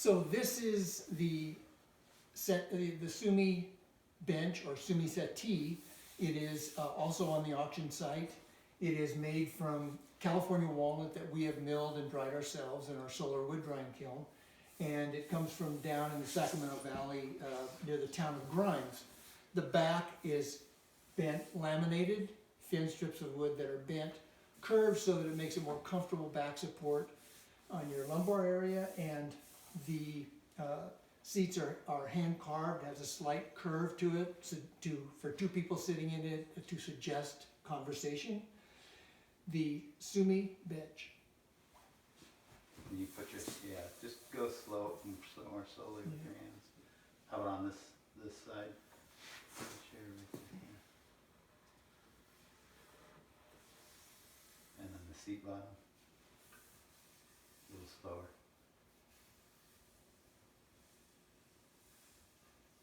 So this is the Sumi bench or Sumi settee. It is also on the auction site. It is made from California walnut that we have milled and dried ourselves in our solar wood drying kiln. And it comes from down in the Sacramento Valley near the town of Grimes. The back is bent, laminated, thin strips of wood that are bent, curved so that it makes it more comfortable back support on your lumbar area, and the seats are hand carved, has a slight curve to it for two people sitting in it to suggest conversation. The Sumi bench. You put your, just go slow, more slowly with your hands. How about on this side? Put the chair with your hand. And then the seat bottom.